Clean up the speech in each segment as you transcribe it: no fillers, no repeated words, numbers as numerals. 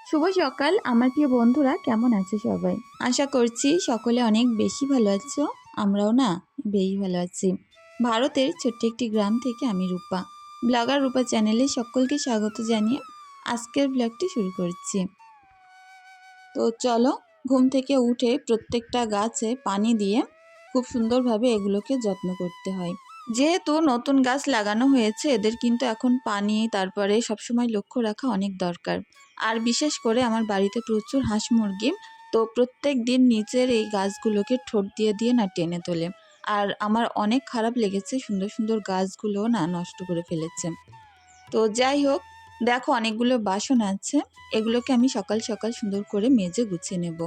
শুভ সকাল আমার প্রিয় বন্ধুরা, কেমন আছে সবাই? আশা করছি সকলে অনেক বেশি ভালো আছো। আমরাও না বেশ ভালো আছি। ভারতের ছোট্ট একটি গ্রাম থেকে আমি রূপা, ব্লগার রূপা চ্যানেলে সকলকে স্বাগত জানিয়ে আজকের ব্লগটি শুরু করছি। তো চলো, ঘুম থেকে উঠে প্রত্যেকটা গাছে পানি দিয়ে খুব সুন্দরভাবে এগুলোকে যত্ন করতে হয়। যেহেতু নতুন গাছ লাগানো হয়েছে, এদের কিন্তু এখন পানি তারপরে সবসময় লক্ষ্য রাখা অনেক দরকার। আর বিশেষ করে আমার বাড়িতে প্রচুর হাঁস মুরগি, তো প্রত্যেক দিন নিচের এই গাছগুলোকে ঠোঁট দিয়ে দিয়ে না টেনে তোলে। আর আমার অনেক খারাপ লেগেছে, সুন্দর সুন্দর গাছগুলো না নষ্ট করে ফেলেছে। তো যাই হোক, দেখো অনেকগুলো বাসন আছে, এগুলোকে আমি সকাল সকাল সুন্দর করে মেজে গুছিয়ে নেব।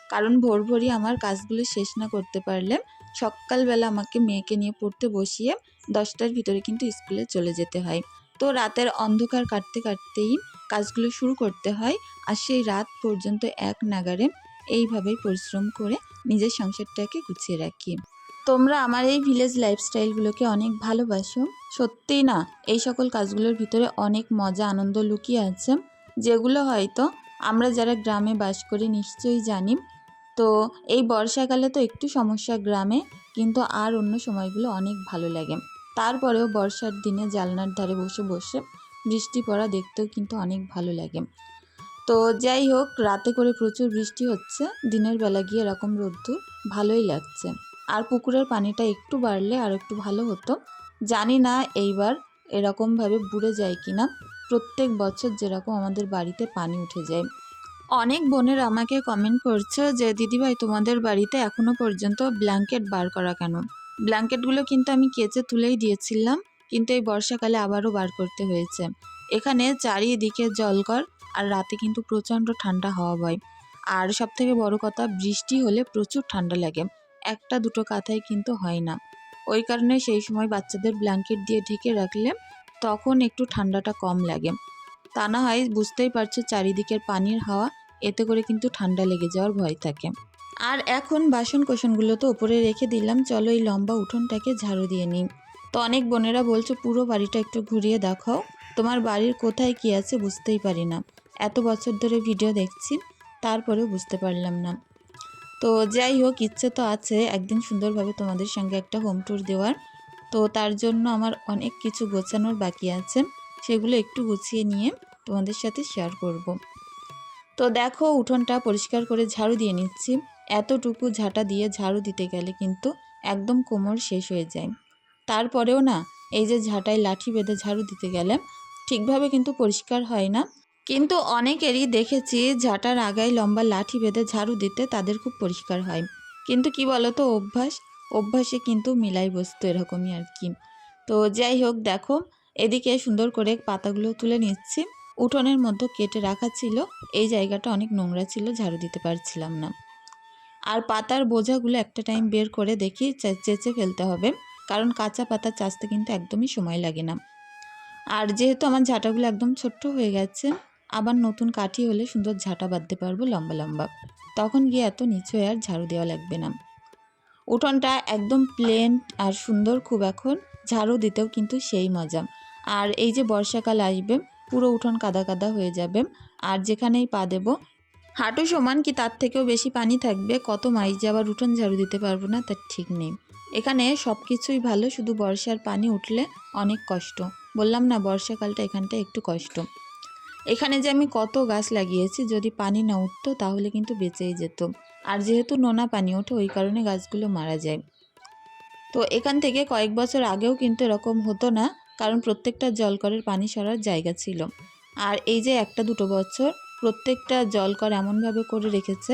কারণ ভোর ভোরই আমার কাজগুলো শেষ না করতে পারলে সকালবেলা আমাকে মেয়েকে নিয়ে পড়তে বসিয়ে 10টার ভিতরে কিন্তু স্কুলে চলে যেতে হয়। তো রাতের অন্ধকার কাটতে কাটতেই কাজগুলো শুরু করতে হয়, আর সেই রাত পর্যন্ত এক নাগাড়ে এইভাবেই পরিশ্রম করে নিজের সংসারটাকে গুছিয়ে রাখি। তোমরা আমার এই ভিলেজ লাইফস্টাইলগুলোকে অনেক ভালোবাসো। সত্যিই না, এই সকল কাজগুলোর ভিতরে অনেক মজা আনন্দ লুকিয়ে আছে, যেগুলো হয়তো আমরা যারা গ্রামে বাস করি নিশ্চয়ই জানি। তো এই বর্ষাকালে তো একটু সমস্যা গ্রামে, কিন্তু আর অন্য সময়গুলো অনেক ভালো লাগে। তারপরেও বর্ষার দিনে জানলার ধারে বসে বসে বৃষ্টি পড়া দেখতেও কিন্তু অনেক ভালো লাগে। তো যাই হোক, রাতে করে প্রচুর বৃষ্টি হচ্ছে, দিনের বেলা গিয়ে এরকম রোদ্দুর, ভালোই লাগছে। আর পুকুরের পানিটা একটু বাড়লে আর একটু ভালো হতো। জানি না এইবার এরকমভাবে বুড়ে যায় কিনা। প্রত্যেক বছর যেরকম আমাদের বাড়িতে পানি উঠে যায়। অনেক বোনের আমাকে কমেন্ট করছে যে দিদিভাই, তোমাদের বাড়িতে এখনো পর্যন্ত ব্ল্যাঙ্কেট বার করা কেন? ব্ল্যাঙ্কেটগুলো কিন্তু আমি কেচে তুলেই দিয়েছিলাম, কিন্তু এই বর্ষাকালে আবারও বার করতে হয়েছে। এখানে চারিদিকে জলকর, আর রাতে কিন্তু প্রচণ্ড ঠান্ডা হাওয়া বয়। আর সবথেকে বড় কথা, বৃষ্টি হলে প্রচুর ঠান্ডা লাগে, একটা দুটো কাঁথাই কিন্তু হয় না। ওই কারণে সেই সময় বাচ্চাদের ব্ল্যাঙ্কেট দিয়ে ঢেকে রাখলে তখন একটু ঠান্ডাটা কম লাগে। তা না হয় বুঝতেই পারছো, চারিদিকের পানির হাওয়া, এতে করে কিন্তু ঠান্ডা লেগে যাওয়ার ভয় থাকে। আর এখন বাসন কোসনগুলো তো উপরে রেখে দিলাম, চলো এই লম্বা উঠোনটাকে ঝাড়ু দিয়ে নিই। তো অনেক বোনেরা বলছো পুরো বাড়িটা একটু ঘুরিয়ে দেখাও। তোমার বাড়ির কোথায় কি আছে বুঝতেই পারি না, এত বছর ধরে ভিডিও দেখছি তারপরেও বুঝতে পারলাম না। তো যাই হোক, ইচ্ছে তো আছে একদিন সুন্দরভাবে তোমাদের সঙ্গে একটা হোম ট্যুর দেওয়ার। তো তার জন্য আমার অনেক কিছু গোছানোর বাকি আছে, সেগুলো একটু গুছিয়ে নিয়ে তোমাদের সাথে শেয়ার করব। তো দেখো, উঠোনটা পরিষ্কার করে ঝাড়ু দিয়ে নিচ্ছি। এতটুকু ঝাঁটা দিয়ে ঝাড়ু দিতে গেলে কিন্তু একদম কোমর শেষ হয়ে যায়। তারপরেও না, এই যে ঝাঁটায় লাঠি বেঁধে ঝাড়ু দিতে গেলে ঠিকভাবে কিন্তু পরিষ্কার হয় না। কিন্তু অনেকেরই দেখেছি ঝাঁটার আগায় লম্বা লাঠি বেঁধে ঝাড়ু দিতে, তাদের খুব পরিষ্কার হয়। কিন্তু কি বলতো, অভ্যাসে কিন্তু মিলাই বস্তু, এরকমই আর কি। তো যাই হোক, দেখো এদিকে সুন্দর করে পাতাগুলো তুলে নিচ্ছি। উঠোনের মধ্যে কেটে রাখা ছিল, এই জায়গাটা অনেক নোংরা ছিল, ঝাড়ু দিতে পারছিলাম না। আর পাতার বোঝাগুলো একটা টাইম বের করে দেখি চেঁচে ফেলতে হবে, কারণ কাঁচা পাতা চাচতে কিন্তু একদমই সময় লাগে না। আর যেহেতু আমার ঝাঁটাগুলো একদম ছোট্ট হয়ে গেছে, আবার নতুন কাঠি হলে সুন্দর ঝাঁটা বাঁধতে পারবো লম্বা লম্বা, তখন গিয়ে এত নিচু হয়ে আর ঝাড়ু দেওয়া লাগবে না। উঠোনটা একদম প্লেন আর সুন্দর, খুব এখন ঝাড়ু দিতেও কিন্তু সেই মজা। আর এই যে বর্ষাকাল আসবে, পুরো উঠোন কাদা কাদা হয়ে যাবে, আর যেখানেই পা দেবো হাঁটু সমান কি তার থেকেও বেশি পানি থাকবে। কত মাইজ যে আবার উঠোন ঝাড়ু দিতে পারবো না তার ঠিক নেই। এখানে সব কিছুই ভালো, শুধু বর্ষার পানি উঠলে অনেক কষ্ট। বললাম না, বর্ষাকালটা এখানটা একটু কষ্ট। এখানে যে আমি কত গাছ লাগিয়েছি, যদি পানি না উঠতো তাহলে কিন্তু বেঁচেই যেত। আর যেহেতু নোনা পানি ওঠে, ওই কারণে গাছগুলো মারা যায়। তো এখান থেকে কয়েক বছর আগেও কিন্তু এরকম হতো না, কারণ প্রত্যেকটা জলকরের পানি সরার জায়গা ছিল। আর এই যে একটা দুটো বছর প্রত্যেকটা জলকর এমনভাবে করে রেখেছে,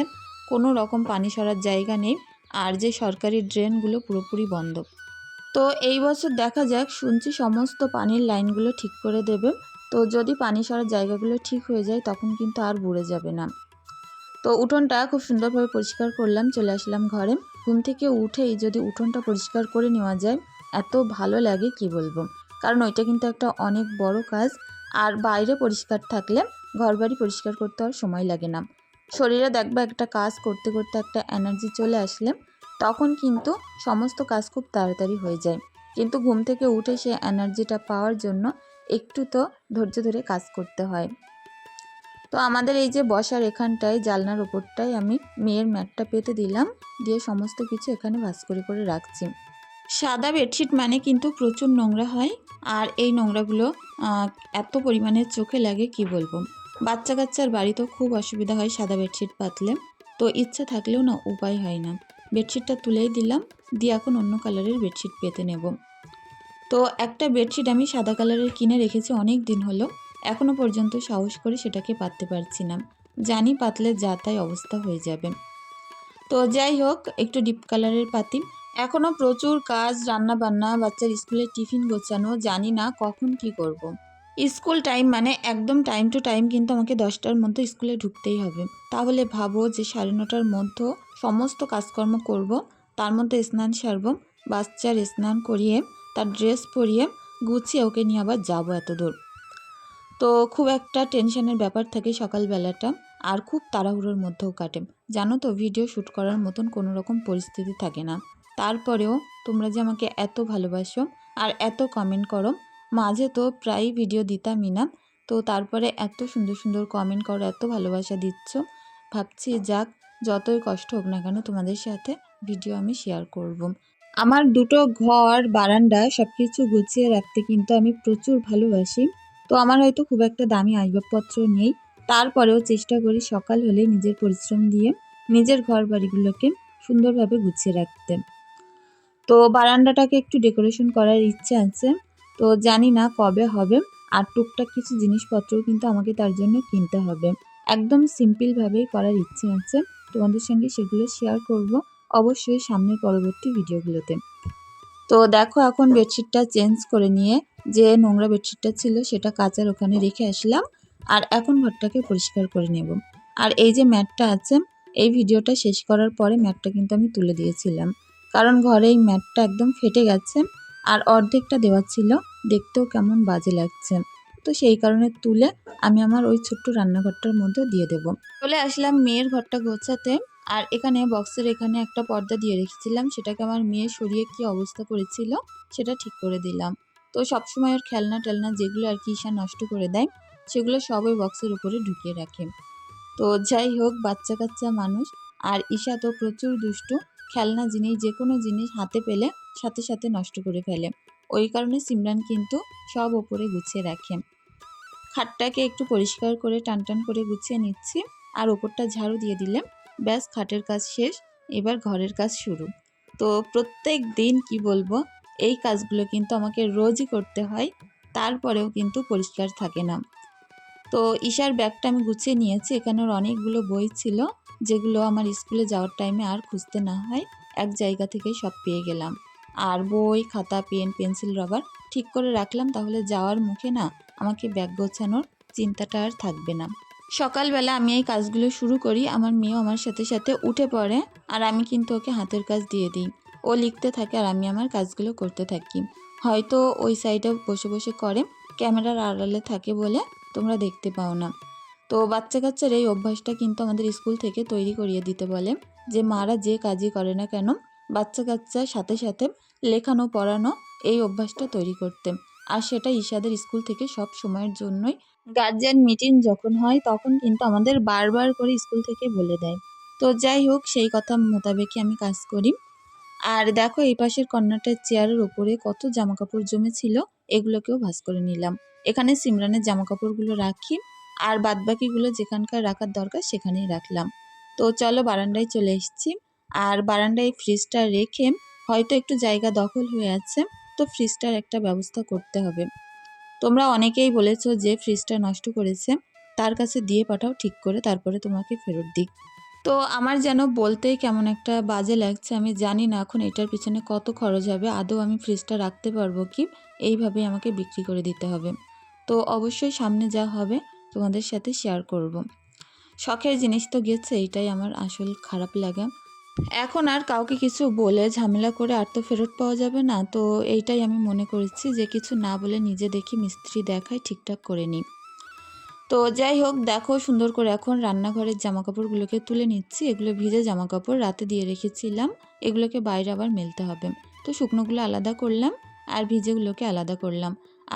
কোনো রকম পানি সরার জায়গা নেই। আর যে সরকারি ড্রেনগুলো পুরোপুরি বন্ধ। তো এই বছর দেখা যাক, শুনছি সমস্ত পানির লাইনগুলো ঠিক করে দেবে। তো যদি পানি সরার জায়গাগুলো ঠিক হয়ে যায় তখন কিন্তু আর বুড়ে যাবে না। তো উঠোনটা খুব সুন্দরভাবে পরিষ্কার করলাম, চলে আসলাম ঘরে। ঘুম থেকে উঠেই যদি উঠোনটা পরিষ্কার করে নেওয়া যায়, এত ভালো লাগে কি বলবো। কারণ ওইটা কিন্তু একটা অনেক বড় কাজ। আর বাইরে পরিষ্কার থাকলে ঘরবাড়ি পরিষ্কার করতে আর সময় লাগে না। শরীরে দেখবা একটা কাজ করতে করতে একটা এনার্জি চলে আসলে তখন কিন্তু সমস্ত কাজ খুব তাড়াতাড়ি হয়ে যায়। কিন্তু ঘুম থেকে উঠে সেই এনার্জিটা পাওয়ার জন্য একটু তো ধৈর্য ধরে কাজ করতে হয়। তো আমাদের এই যে বসার এখানটায় জানলার ওপরটায় আমি মেয়ের ম্যাটটা পেতে দিলাম, দিয়ে সমস্ত কিছু এখানে ভাঁজ করে রাখছি। সাদা বেডশিট মানে কিন্তু প্রচুর নোংরা হয়, আর এই নোংরাগুলো এত পরিমাণে চোখে লাগে কি বলবো। বাচ্চা কাচ্চার বাড়িতেও খুব অসুবিধা হয় সাদা বেডশিট পাতলে, তো ইচ্ছে থাকলেও না উপায় হয় না। বেডশিটটা তুলেই দিলাম, দিয়ে এখন অন্য কালারের বেডশিট পেতে নেব। তো একটা বেডশিট আমি সাদা কালারের কিনে রেখেছি অনেক দিন হলো, এখনও পর্যন্ত সাহস করে সেটাকে পাততে পারছি না, জানি পাতলে যা তাই অবস্থা হয়ে যাবে। তো যাই হোক, একটু ডিপ কালারের পাতি। এখনও প্রচুর কাজ, রান্না বান্না, বাচ্চার স্কুলের টিফিন গোছানো, জানি না কখন কি করব। স্কুল টাইম মানে একদম টাইম টু টাইম কিন্তু আমাকে 10টার মধ্যে স্কুলে ঢুকতেই হবে। তাহলে ভাবো যে 9:30টার মধ্যে সমস্ত কাজকর্ম করব, তার মধ্যে স্নান সারব, বাচ্চার স্নান করিয়ে তার ড্রেস পরিয়ে গুছিয়ে ওকে নিয়ে আবার যাবো এত দূর। তো খুব একটা টেনশনের ব্যাপার থাকে সকালবেলাটা, আর খুব তাড়াহুড়োর মধ্যেও কাটে। জানো তো, ভিডিও শ্যুট করার মতন কোনো রকম পরিস্থিতি থাকে না। তারপরেও তোমরা যে আমাকে এত ভালোবাসো আর এত কমেন্ট করো, মাঝে তো প্রায় ভিডিও দিতামই না, তো তারপরে এত সুন্দর সুন্দর কমেন্ট করো, এত ভালোবাসা দিচ্ছ, ভাবছি যাক, যতই কষ্ট হোক না কেন তোমাদের সাথে ভিডিও আমি শেয়ার করব। আমার দুটো ঘর, বারান্দা সব কিছু গুছিয়ে রাখতে কিন্তু আমি প্রচুর ভালোবাসি। তো আমার হয়তো খুব একটা দামি আসবাবপত্র নেই, তারপরেও চেষ্টা করি সকাল হলে নিজের পরিশ্রম দিয়ে নিজের ঘর বাড়িগুলোকে সুন্দরভাবে গুছিয়ে রাখতে। তো বারান্দাটাকে একটু ডেকোরেশন করার ইচ্ছে আছে, তো জানি না কবে হবে। আর টুকটাক কিছু জিনিসপত্রও কিন্তু আমাকে তার জন্য কিনতে হবে। একদম সিম্পলভাবেই করার ইচ্ছে আছে, তোমাদের সঙ্গে সেগুলো শেয়ার করব অবশ্যই সামনের পরবর্তী ভিডিওগুলোতে। তো দেখো, এখন বেডশিটটা চেঞ্জ করে নিয়ে যে নোংরা বেডশিটটা ছিল সেটা কাচার ওখানে রেখে আসলাম, আর এখন ঘরটাকে পরিষ্কার করে নেব। আর এই যে ম্যাটটা আছে, এই ভিডিওটা শেষ করার পরে ম্যাটটা কিন্তু আমি তুলে দিয়েছিলাম, কারণ ঘরে এই ম্যাটটা একদম ফেটে গেছে আর অর্ধেকটা দেওয়া ছিল, দেখতেও কেমন বাজে লাগছে। তো সেই কারণে তুলে আমি আমার ওই ছোট্ট রান্নাঘরটার মধ্যে দিয়ে দেব। চলে আসলাম মেয়ের ঘরটা গোছাতে, আর এখানে বক্সের এখানে একটা পর্দা দিয়ে রেখেছিলাম, সেটাকে আমার মেয়ে সরিয়ে কি অবস্থা করেছিল সেটা ঠিক করে দিলাম। তো সবসময় ওর খেলনা টেলনা যেগুলো আর কি ঈশা নষ্ট করে দেয়, সেগুলো সব ওই বক্সের উপরে ঢুকিয়ে রাখে। তো যাই হোক, বাচ্চা কাচ্চা মানুষ, আর ঈশা তো প্রচুর দুষ্টু, খেলনা জিনিস যে কোনো জিনিস হাতে পেলে সাথে সাথে নষ্ট করে ফেলে। ওই কারণে সিমরান কিন্তু সব ওপরে গুছিয়ে রাখে। খাটটাকে একটু পরিষ্কার করে টান টান করে গুছিয়ে নিচ্ছি, আর ওপরটা ঝাড়ু দিয়ে দিলে ব্যাস খাটের কাজ শেষ, এবার ঘরের কাজ শুরু। তো প্রত্যেক দিন কি বলবো, এই কাজগুলো কিন্তু আমাকে রোজই করতে হয়, তারপরেও কিন্তু পরিষ্কার থাকে না। তো ঈশার ব্যাগটা আমি গুছিয়ে নিয়েছি, এখানে ওর অনেকগুলো বই ছিল, যেগুলো আমার স্কুলে যাওয়ার টাইমে আর খুঁজতে না হয়, এক জায়গা থেকেই সব পেয়ে গেলাম। আর বই, খাতা, পেন, পেন্সিল, রবার ঠিক করে রাখলাম, তাহলে যাওয়ার মুখে না আমাকে ব্যাগ গোছানোর চিন্তাটা আর থাকবে না। সকালবেলা আমি এই কাজগুলো শুরু করি, আমার মেয়েও আমার সাথে সাথে উঠে পড়ে, আর আমি কিন্তু ওকে হাতের কাজ দিয়ে দিই। ও লিখতে থাকে আর আমি আমার কাজগুলো করতে থাকি। হয়তো ওই সাইডে বসে বসে করে, ক্যামেরার আড়ালে থাকে বলে তোমরা দেখতে পাও না। তো বাচ্চা কাচ্চার এই অভ্যাসটা কিন্তু আমাদের স্কুল থেকে তৈরি করিয়ে দিতে বলে, যে মারা যে কাজই করে না কেন বাচ্চা কাচ্চার সাথে সাথে লেখানো পড়ানো এই অভ্যাসটা তৈরি করতে। আর সেটা ঈশাদের স্কুল থেকে সব সময়ের জন্যই, গার্জিয়ান মিটিং যখন হয় তখন কিন্তু আমাদের বারবার করে স্কুল থেকে বলে দেয়। তো যাই হোক, সেই কথা মোতাবেকই আমি কাজ করি। আর দেখো, এই পাশের কর্নারটার চেয়ারের ওপরে কত জামাকাপড় জমেছিল, এগুলোকেও ভাঁজ করে নিলাম। এখানে সিমরানের জামাকাপড়গুলো রাখি, আর বাদবাকিগুলো যেখানকার রাখার দরকার সেখানেই রাখলাম। তো চলো, বারান্দায় চলে এসেছি, আর বারান্দায় ফ্রিজটা রেখে হয়তো একটু জায়গা দখল হয়ে আছে, তো ফ্রিজটার একটা ব্যবস্থা করতে হবে। তোমরা অনেকেই বলেছো যে ফ্রিজটা নষ্ট করেছে, তার কাছে দিয়ে পাঠাও ঠিক করে, তারপরে তোমাকে ফেরত দিক। তো আমার যেন বলতেই কেমন একটা বাজে লাগছে, আমি জানি না এখন এটার পিছনে কত খরচ হবে, আদৌ আমি ফ্রিজটা রাখতে পারবো কি, এইভাবেই আমাকে বিক্রি করে দিতে হবে। তো অবশ্যই সামনে যা হবে তোমাদের সাথে শেয়ার করব। শখের জিনিস তো গেছে, এইটাই আমার আসল খারাপ লাগা। এখন আর কাউকে কিছু বলে ঝামেলা করে আর তো ফেরত পাওয়া যাবে না, তো এইটাই আমি মনে করেছি যে কিছু না বলে নিজে দেখি মিস্ত্রি দেখায় ঠিকঠাক করে নিই। তো যাই হোক, দেখো সুন্দর করে এখন রান্নাঘরের জামাকাপড়গুলোকে তুলে নিচ্ছি, এগুলো ভিজে জামাকাপড় রাতে দিয়ে রেখেছিলাম, এগুলোকে বাইরে আবার মেলতে হবে। তো শুকনোগুলো আলাদা করলাম আর ভিজেগুলোকে আলাদা করলাম,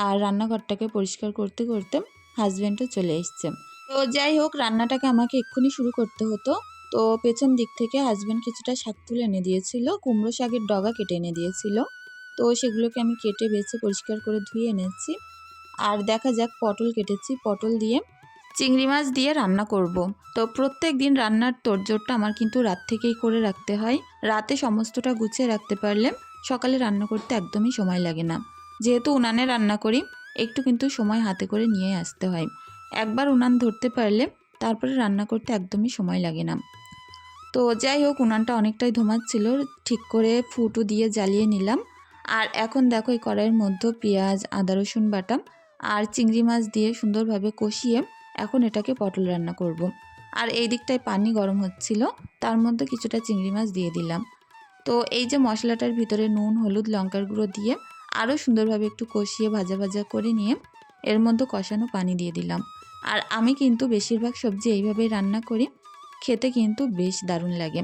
আর রান্নাঘরটাকে পরিষ্কার করতে করতে হাজব্যান্ডও চলে এসছে। তো যাই হোক, রান্নাটাকে আমাকে এক্ষুনি শুরু করতে হতো। তো পেছন দিক থেকে হাসব্যান্ড কিছুটা শাক তুলে এনে দিয়েছিল। কুমড়ো শাকের ডগা কেটে এনে দিয়েছিল। তো সেগুলোকে আমি কেটে বেছে পরিষ্কার করে ধুয়ে এনেছি। আর দেখা যাক, পটল কেটেছি। পটল দিয়ে চিংড়ি মাছ দিয়ে রান্না করব। তো প্রত্যেকদিন রান্নার তোড়জোড়টা আমার কিন্তু রাত থেকেই করে রাখতে হয়। রাতে সমস্তটা গুছিয়ে রাখতে পারলে সকালে রান্না করতে একদমই সময় লাগে না। যেহেতু উনানে রান্না করি, একটু কিন্তু সময় হাতে করে নিয়ে আসতে হয়। একবার উনান ধরতে পারলে তারপরে রান্না করতে একদমই সময় লাগে না। তো যাই হোক, উনানটা অনেকটাই ধোমাচ্ছিল, ঠিক করে ফুটো দিয়ে জ্বালিয়ে নিলাম। আর এখন দেখো, এই কড়াইয়ের মধ্যে পেঁয়াজ, আদা রসুন বাটা আর চিংড়ি মাছ দিয়ে সুন্দরভাবে কষিয়ে এখন এটাকে পটল রান্না করব। আর এই দিকটায় পানি গরম হচ্ছিল, তার মধ্যে কিছুটা চিংড়ি মাছ দিয়ে দিলাম। তো এই যে মশলাটার ভিতরে নুন, হলুদ, লঙ্কার গুঁড়ো দিয়ে আরও সুন্দরভাবে একটু কষিয়ে ভাজা ভাজা করে নিয়ে এর মধ্যে কষানো পানি দিয়ে দিলাম। আর আমি কিন্তু বেশিরভাগ সবজি এইভাবেই রান্না করি, খেতে কিন্তু বেশ দারুণ লাগে।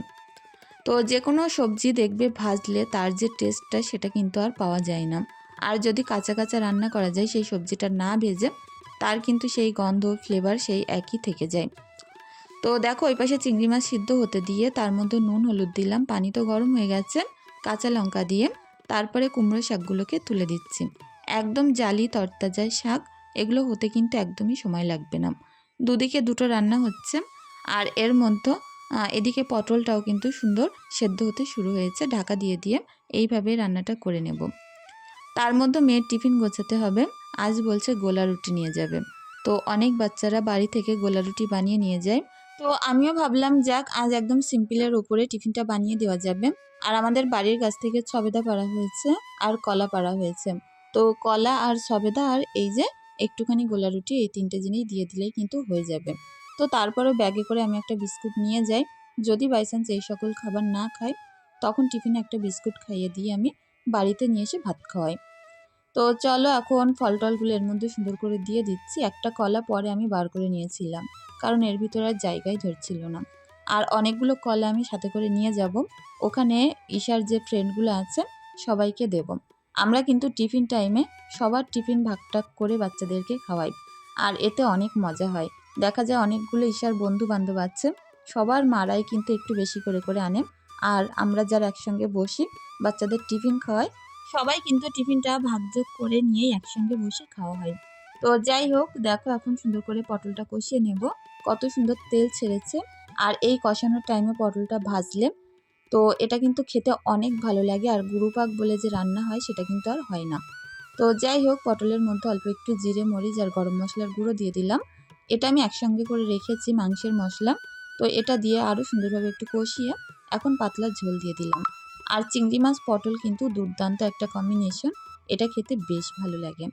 তো যে কোনো সবজি দেখবে ভাজলে তার যে টেস্টটা সেটা কিন্তু আর পাওয়া যায় না। আর যদি কাঁচা কাঁচা রান্না করা যায় সেই সবজিটা না ভেজে, তার কিন্তু সেই গন্ধ, ফ্লেভার সেই একই থেকে যায়। তো দেখো, ওই পাশে চিংড়ি মাছ সিদ্ধ হতে দিয়ে তার মধ্যে নুন হলুদ দিলাম, পানি তো গরম হয়ে গেছে, কাঁচা লঙ্কা দিয়ে তারপরে কুমড়ো শাকগুলোকে তুলে দিচ্ছি। একদম জালি তরতাজা শাক, এগুলো হতে কিন্তু একদমই সময় লাগবে না। দুদিকে দুটো রান্না হচ্ছে। আর এর মধ্যে এদিকে পটলটাও কিন্তু সুন্দর সেদ্ধ হতে শুরু হয়েছে। ঢাকা দিয়ে দিয়ে এইভাবে রান্নাটা করে নেব। তার মধ্যে মেয়ের টিফিন গোছাতে হবে। আজ বলছে গোলা রুটি নিয়ে যাবে। তো অনেক বাচ্চারা বাড়ি থেকে গোলা রুটি বানিয়ে নিয়ে যায়। তো আমিও ভাবলাম, যাক, আজ একদম সিম্পলের উপরে টিফিনটা বানিয়ে দেওয়া যাবে। আর আমাদের বাড়ির কাছ থেকে সবেদা পাড়া হয়েছে আর কলা পাড়া হয়েছে। তো কলা আর সবেদা আর এই যে একটুখানি গোলা রুটি, এই তিনটে জিনিস দিয়ে দিলেই কিন্তু হয়ে যাবে। তো তারপরেও ব্যাগে করে আমি একটা বিস্কুট নিয়ে যাই। যদি বাই চান্স এই সকল খাবার না খাই, তখন টিফিনে একটা বিস্কুট খাইয়ে দিয়ে আমি বাড়িতে নিয়ে এসে ভাত খাওয়াই। তো চলো, এখন ফল টলগুলো এর মধ্যে সুন্দর করে দিয়ে দিচ্ছি। একটা কলা পরে আমি বার করে নিয়েছিলাম, কারণ এর ভিতরে আর জায়গায় ধরছিল না। আর অনেকগুলো কলা আমি সাথে করে নিয়ে যাব। ওখানে ঈশার যে ফ্রেন্ডগুলো আছে সবাইকে দেব। আমরা কিন্তু টিফিন টাইমে সবার টিফিন ভাগটাগ করে বাচ্চাদেরকে খাওয়াই। আর এতে অনেক মজা হয়। দেখা যায় অনেকগুলো ঈশার বন্ধু বান্ধব আছে, সবার মারাই কিন্তু একটু বেশি করে করে আনে। আর আমরা যারা একসঙ্গে বসি বাচ্চাদের টিফিন খাওয়াই, সবাই কিন্তু টিফিনটা ভাগযোগ করে নিয়েই একসঙ্গে বসে খাওয়া হয়। তো যাই হোক, দেখো, এখন সুন্দর করে পটলটা কষিয়ে নেব। কত সুন্দর তেল ছেড়েছে। আর এই কষানোর টাইমে পটলটা ভাজলে তো এটা কিন্তু খেতে অনেক ভালো লাগে। আর গুরুপাক বলে যে রান্না হয় সেটা কিন্তু আর হয় না। তো যাই হোক, পটলের মধ্যে অল্প একটু জিরে, মরিচ আর গরম মশলার গুঁড়ো দিয়ে দিলাম। এটা আমি একসঙ্গে করে রেখেছি মাংসের মশলা। তো এটা দিয়ে আরও সুন্দরভাবে একটু কষিয়ে এখন পাতলা ঝোল দিয়ে দিলাম। আর চিংড়ি মাছ পটল কিন্তু দুর্দান্ত একটা কম্বিনেশন, এটা খেতে বেশ ভালো লাগে।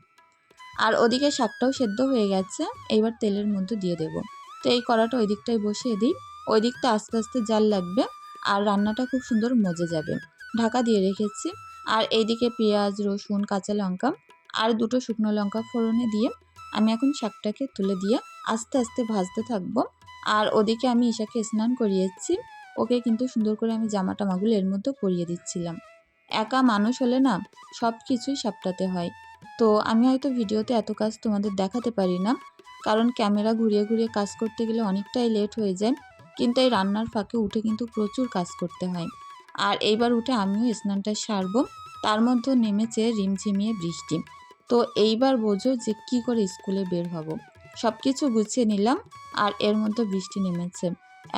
আর ওদিকে শাকটাও সেদ্ধ হয়ে গেছে, এইবার তেলের মধ্যে দিয়ে দেব। তো এই কড়াটা ওই দিকটায় বসিয়ে দিই, ওই দিকটা আস্তে আস্তে জাল লাগবে আর রান্নাটা খুব সুন্দর মজে যাবে। ঢাকা দিয়ে রেখেছি। আর এইদিকে পেঁয়াজ, রসুন, কাঁচা লঙ্কা আর দুটো শুকনো লঙ্কা ফোড়নে দিয়ে আমি এখন শাকটাকে তুলে দিয়ে আস্তে আস্তে ভাজতে থাকবো। আর ওদিকে আমি ঈশাকে স্নান করিয়েছি, ওকে কিন্তু সুন্দর করে আমি জামা টামাগুলো এর মধ্যে পরিয়ে দিচ্ছিলাম। একা মানুষ হলে না সব কিছুই সাপটাতে হয়। তো আমি হয়তো ভিডিওতে এত কাজ তোমাদের দেখাতে পারি না, কারণ ক্যামেরা ঘুরিয়ে ঘুরিয়ে কাজ করতে গেলে অনেকটাই লেট হয়ে যায়। কিন্তু এই রান্নার ফাঁকে উঠে কিন্তু প্রচুর কাজ করতে হয়। আর এইবার উঠে আমিও স্নানটা সারবো। তার মধ্যে নেমেছে রিমঝিমিয়ে বৃষ্টি। তো এইবার বোঝো যে কি করে স্কুলে বের হব। সব কিছু গুছিয়ে নিলাম আর এর মধ্যে বৃষ্টি নেমেছে।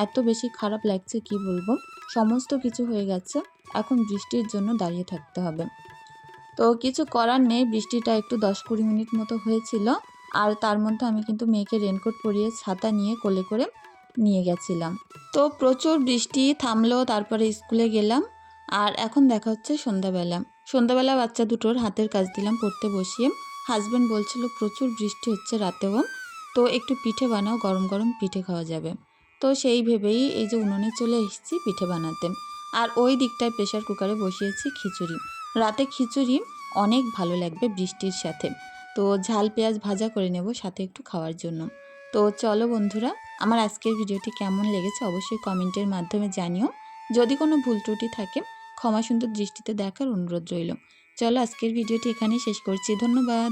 এত বেশি খারাপ লাগছে কি বলবো। সমস্ত কিছু হয়ে গেছে, এখন বৃষ্টির জন্য দাঁড়িয়ে থাকতে হবে। তো কিছু করার নেই, বৃষ্টিটা একটু 10-20 মিনিট মতো হয়েছিল। আর তার মধ্যে আমি কিন্তু মেয়েকে রেনকোট পরিয়ে ছাতা নিয়ে কোলে করে নিয়ে গেছিলাম। তো প্রচুর বৃষ্টি থামলো, তারপরে স্কুলে গেলাম। আর এখন দেখা হচ্ছে সন্ধ্যাবেলা। সন্ধ্যাবেলা বাচ্চা দুটোর হাতের কাজ দিলাম পড়তে বসিয়ে। হাজব্যান্ড বলছিল প্রচুর বৃষ্টি হচ্ছে রাতেও, তো একটু পিঠে বানাও, গরম গরম পিঠে খাওয়া যাবে। তো সেই ভেবেই এই যে উনুনে চলে এসেছি পিঠে বানাতে। আর ওই দিকটায় প্রেশার কুকারে বসিয়েছি খিচুড়ি। রাতে খিচুড়ি অনেক ভালো লাগবে বৃষ্টির সাথে। তো ঝাল পেঁয়াজ ভাজা করে নেব সাথে একটু খাওয়ার জন্য। তো চলো বন্ধুরা, আমার আজকের ভিডিওটি কেমন লেগেছে অবশ্যই কমেন্টের মাধ্যমে জানিও। যদি কোনো ভুল ত্রুটি থাকে ক্ষমা সুন্দর দৃষ্টিতে দেখার অনুরোধ রইল। চলো, আজকের ভিডিওটি এখানেই শেষ করছি। ধন্যবাদ।